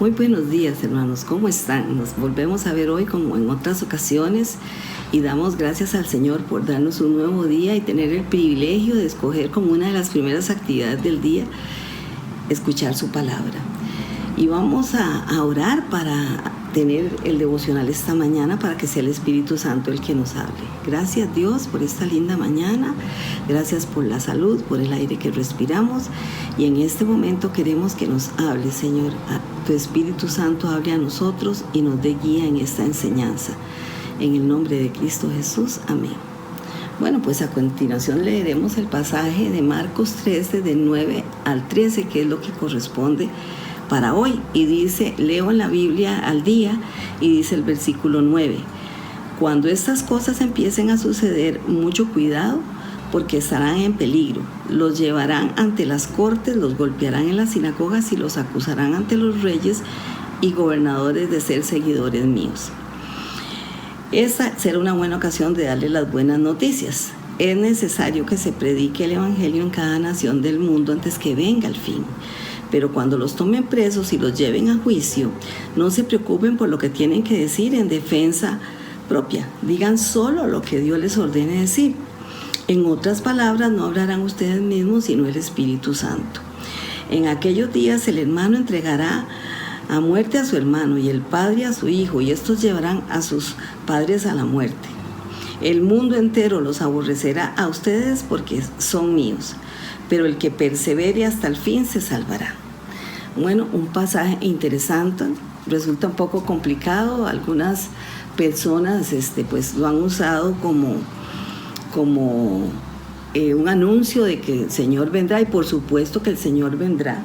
Muy buenos días, hermanos. ¿Cómo están? Nos volvemos a ver hoy como en otras ocasiones y damos gracias al Señor por darnos un nuevo día y tener el privilegio de escoger como una de las primeras actividades del día escuchar su palabra. Y vamos a orar para tener el devocional esta mañana para que sea el Espíritu Santo el que nos hable. Gracias Dios por esta linda mañana, gracias por la salud, por el aire que respiramos y en este momento queremos que nos hable, Señor. Tu Espíritu Santo hable a nosotros y nos dé guía en esta enseñanza. En el nombre de Cristo Jesús, amén. Bueno, pues a continuación leeremos el pasaje de Marcos 13, del 9 al 13, que es lo que corresponde para hoy. Y dice, leo en la Biblia al día, y dice el versículo 9: cuando estas cosas empiecen a suceder, mucho cuidado, porque estarán en peligro. Los llevarán ante las cortes, los golpearán en las sinagogas y los acusarán ante los reyes y gobernadores de ser seguidores míos. Esta será una buena ocasión de darles las buenas noticias. Es necesario que se predique el evangelio en cada nación del mundo antes que venga el fin. Pero cuando los tomen presos y los lleven a juicio, no se preocupen por lo que tienen que decir en defensa propia. Digan solo lo que Dios les ordene decir. En otras palabras, no hablarán ustedes mismos, sino el Espíritu Santo. En aquellos días el hermano entregará a muerte a su hermano y el padre a su hijo, y estos llevarán a sus padres a la muerte. El mundo entero los aborrecerá a ustedes porque son míos, pero el que persevere hasta el fin se salvará. Bueno, un pasaje interesante, resulta un poco complicado. Algunas personas pues lo han usado como un anuncio de que el Señor vendrá, y por supuesto que el Señor vendrá,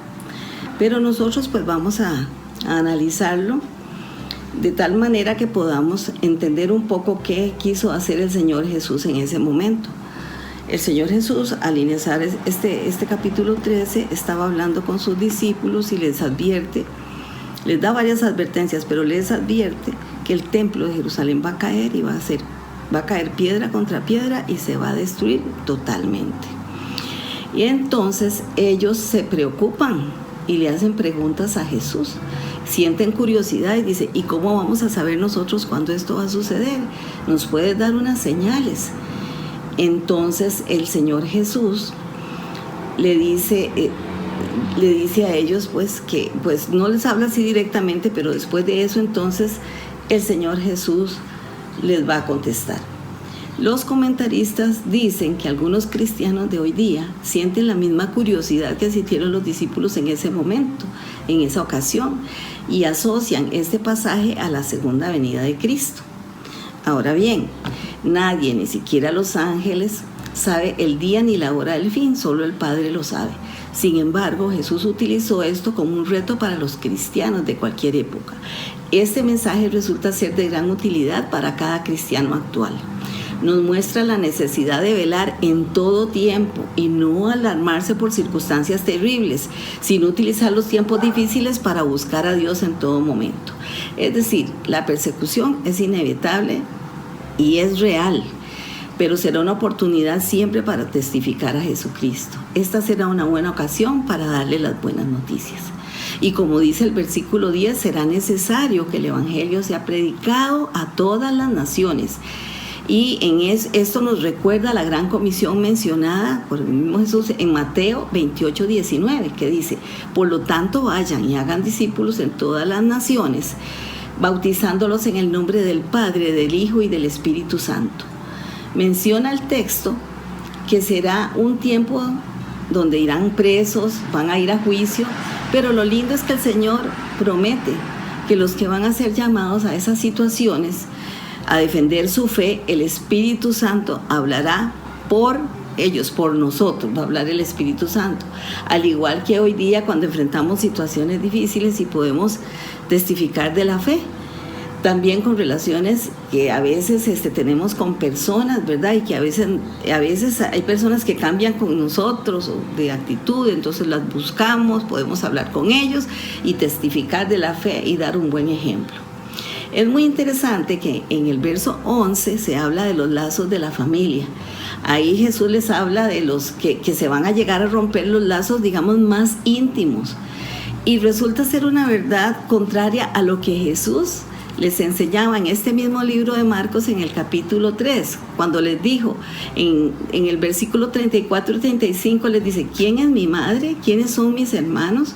pero nosotros pues vamos a analizarlo de tal manera que podamos entender un poco qué quiso hacer el Señor Jesús en ese momento. El Señor Jesús, al iniciar este capítulo 13, estaba hablando con sus discípulos y les da varias advertencias, pero les advierte que el templo de Jerusalén va a caer y va a caer piedra contra piedra y se va a destruir totalmente. Y entonces ellos se preocupan y le hacen preguntas a Jesús. Sienten curiosidad y dicen, ¿y cómo vamos a saber nosotros cuándo esto va a suceder? ¿Nos puedes dar unas señales? Entonces el Señor Jesús le dice a ellos que no les habla así directamente, pero después de eso entonces el Señor Jesús les va a contestar. Los comentaristas dicen que algunos cristianos de hoy día sienten la misma curiosidad que sintieron los discípulos en ese momento, en esa ocasión, y asocian este pasaje a la segunda venida de Cristo. Ahora bien, nadie, ni siquiera los ángeles, sabe el día ni la hora del fin, solo el Padre lo sabe. Sin embargo, Jesús utilizó esto como un reto para los cristianos de cualquier época. Este mensaje resulta ser de gran utilidad para cada cristiano actual. Nos muestra la necesidad de velar en todo tiempo y no alarmarse por circunstancias terribles, sino utilizar los tiempos difíciles para buscar a Dios en todo momento. Es decir, la persecución es inevitable y es real, pero será una oportunidad siempre para testificar a Jesucristo. Esta será una buena ocasión para darle las buenas noticias. Y como dice el versículo 10, será necesario que el evangelio sea predicado a todas las naciones. Y esto nos recuerda la gran comisión mencionada por el mismo Jesús en Mateo 28, 19, que dice, por lo tanto vayan y hagan discípulos en todas las naciones, bautizándolos en el nombre del Padre, del Hijo y del Espíritu Santo. Menciona el texto que será un tiempo donde irán presos, van a ir a juicio, pero lo lindo es que el Señor promete que los que van a ser llamados a esas situaciones, a defender su fe, el Espíritu Santo hablará por ellos, por nosotros, va a hablar el Espíritu Santo. Al igual que hoy día cuando enfrentamos situaciones difíciles y podemos testificar de la fe, también con relaciones que a veces tenemos con personas, ¿verdad? Y que a veces hay personas que cambian con nosotros de actitud, entonces las buscamos, podemos hablar con ellos y testificar de la fe y dar un buen ejemplo. Es muy interesante que en el verso 11 se habla de los lazos de la familia. Ahí Jesús les habla de los que se van a llegar a romper los lazos, digamos, más íntimos. Y resulta ser una verdad contraria a lo que Jesús les enseñaba en este mismo libro de Marcos en el capítulo 3, cuando les dijo, en el versículo 34 y 35 les dice: ¿quién es mi madre? ¿Quiénes son mis hermanos?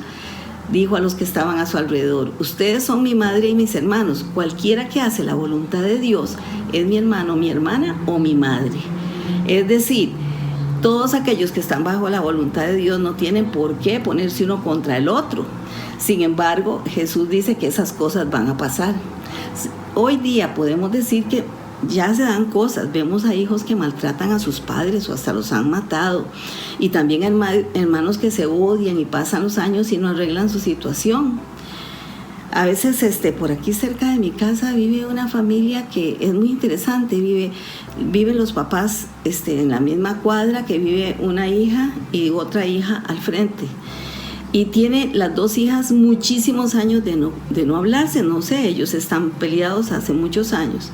Dijo a los que estaban a su alrededor: ustedes son mi madre y mis hermanos. Cualquiera que hace la voluntad de Dios es mi hermano, mi hermana o mi madre. Es decir, todos aquellos que están bajo la voluntad de Dios no tienen por qué ponerse uno contra el otro. Sin embargo, Jesús dice que esas cosas van a pasar. Hoy día podemos decir que ya se dan cosas. Vemos a hijos que maltratan a sus padres o hasta los han matado. Y también hermanos que se odian y pasan los años y no arreglan su situación. A veces por aquí cerca de mi casa vive una familia que es muy interesante. Viven los papás en la misma cuadra, que vive una hija y otra hija al frente. Y tiene las dos hijas muchísimos años de no hablarse, no sé, ellos están peleados hace muchos años.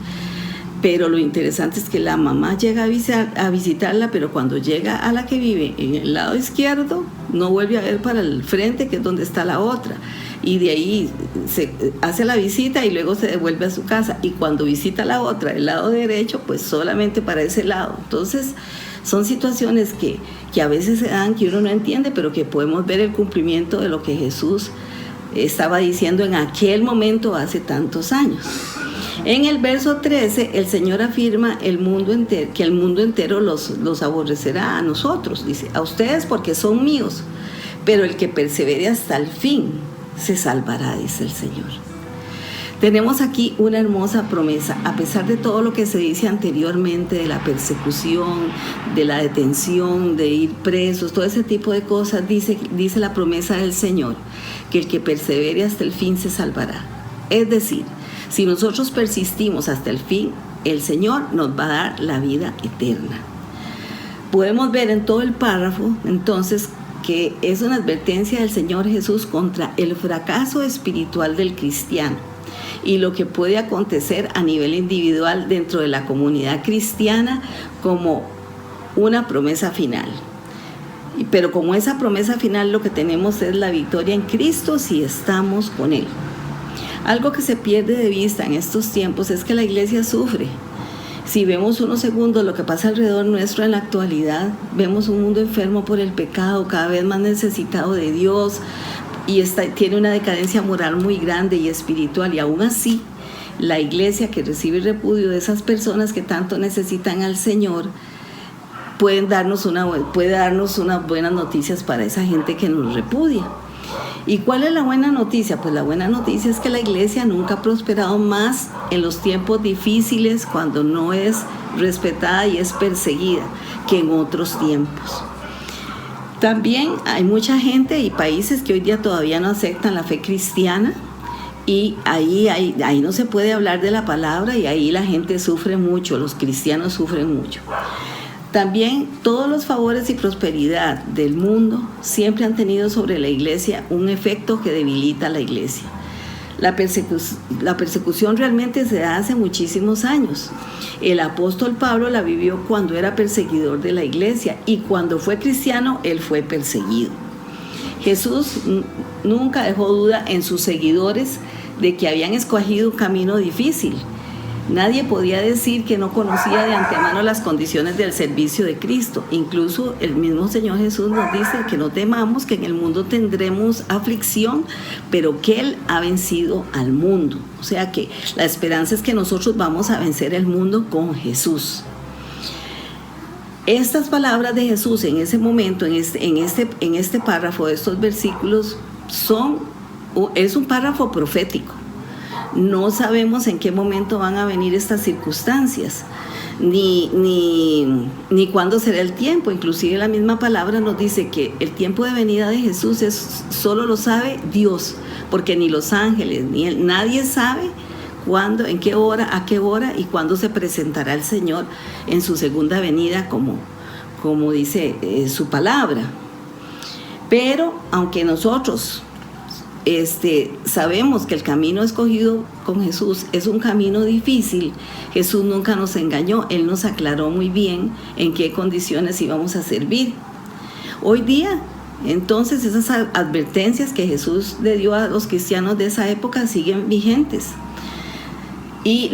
Pero lo interesante es que la mamá llega a visitarla, pero cuando llega a la que vive en el lado izquierdo, no vuelve a ver para el frente, que es donde está la otra. Y de ahí se hace la visita y luego se devuelve a su casa. Y cuando visita la otra, el lado derecho, pues solamente para ese lado. Entonces, son situaciones que a veces se dan, que uno no entiende, pero que podemos ver el cumplimiento de lo que Jesús estaba diciendo en aquel momento hace tantos años. En el verso 13, el Señor afirma que el mundo entero los aborrecerá a nosotros. Dice: a ustedes porque son míos, pero el que persevere hasta el fin se salvará, dice el Señor. Tenemos aquí una hermosa promesa, a pesar de todo lo que se dice anteriormente, de la persecución, de la detención, de ir presos, todo ese tipo de cosas. Dice la promesa del Señor, que el que persevere hasta el fin se salvará. Es decir, si nosotros persistimos hasta el fin, el Señor nos va a dar la vida eterna. Podemos ver en todo el párrafo, entonces, que es una advertencia del Señor Jesús contra el fracaso espiritual del cristiano y lo que puede acontecer a nivel individual dentro de la comunidad cristiana como una promesa final. Pero como esa promesa final, lo que tenemos es la victoria en Cristo si estamos con Él. Algo que se pierde de vista en estos tiempos es que la iglesia sufre. Si vemos unos segundos lo que pasa alrededor nuestro en la actualidad, vemos un mundo enfermo por el pecado, cada vez más necesitado de Dios, y tiene una decadencia moral muy grande y espiritual. Y aún así, la iglesia, que recibe el repudio de esas personas que tanto necesitan al Señor, puede darnos unas buenas noticias para esa gente que nos repudia. ¿Y cuál es la buena noticia? Pues la buena noticia es que la iglesia nunca ha prosperado más en los tiempos difíciles, cuando no es respetada y es perseguida, que en otros tiempos. También hay mucha gente y países que hoy día todavía no aceptan la fe cristiana, y ahí no se puede hablar de la palabra, y ahí la gente sufre mucho, los cristianos sufren mucho. También todos los favores y prosperidad del mundo siempre han tenido sobre la iglesia un efecto que debilita a la iglesia. La persecución realmente se da hace muchísimos años. El apóstol Pablo la vivió cuando era perseguidor de la iglesia, y cuando fue cristiano, él fue perseguido. Jesús nunca dejó duda en sus seguidores de que habían escogido un camino difícil. Nadie podía decir que no conocía de antemano las condiciones del servicio de Cristo. Incluso el mismo Señor Jesús nos dice que no temamos, que en el mundo tendremos aflicción, pero que Él ha vencido al mundo. O sea que la esperanza es que nosotros vamos a vencer el mundo con Jesús. Estas palabras de Jesús en ese momento, en este párrafo de estos versículos, es un párrafo profético. No sabemos en qué momento van a venir estas circunstancias, ni cuándo será el tiempo. Inclusive la misma palabra nos dice que el tiempo de venida de Jesús solo lo sabe Dios, porque ni los ángeles ni él, nadie sabe cuándo, en qué hora, a qué hora y cuándo se presentará el Señor en su segunda venida, como dice su palabra. Pero aunque nosotros sabemos que el camino escogido con Jesús es un camino difícil, Jesús nunca nos engañó. Él nos aclaró muy bien en qué condiciones íbamos a servir. Hoy día Entonces esas advertencias que Jesús le dio a los cristianos de esa época siguen vigentes. Y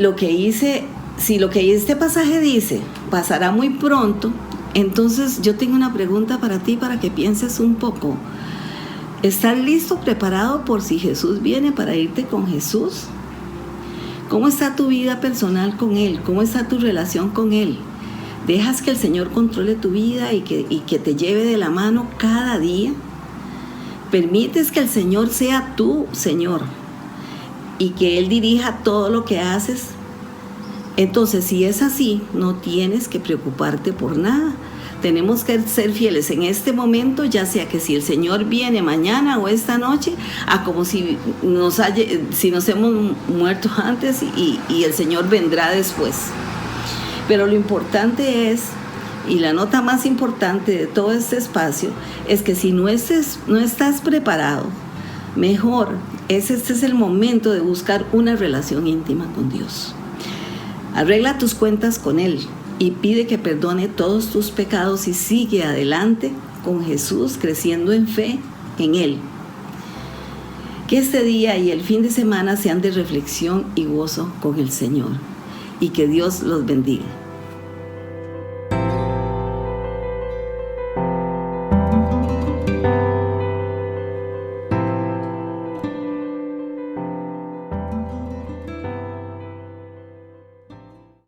si lo que este pasaje dice pasará muy pronto, entonces yo tengo una pregunta para ti, para que pienses un poco. ¿Estás listo, preparado por si Jesús viene, para irte con Jesús? ¿Cómo está tu vida personal con Él? ¿Cómo está tu relación con Él? ¿Dejas que el Señor controle tu vida y que te lleve de la mano cada día? ¿Permites que el Señor sea tu Señor y que Él dirija todo lo que haces? Entonces, si es así, no tienes que preocuparte por nada. Tenemos que ser fieles en este momento, ya sea que si el Señor viene mañana o esta noche, a como si nos hemos muerto antes y el Señor vendrá después. Pero lo importante es, y la nota más importante de todo este espacio, es que si no estás preparado, mejor, este es el momento de buscar una relación íntima con Dios. Arregla tus cuentas con Él y pide que perdone todos tus pecados y sigue adelante con Jesús, creciendo en fe en Él. Que este día y el fin de semana sean de reflexión y gozo con el Señor, y que Dios los bendiga.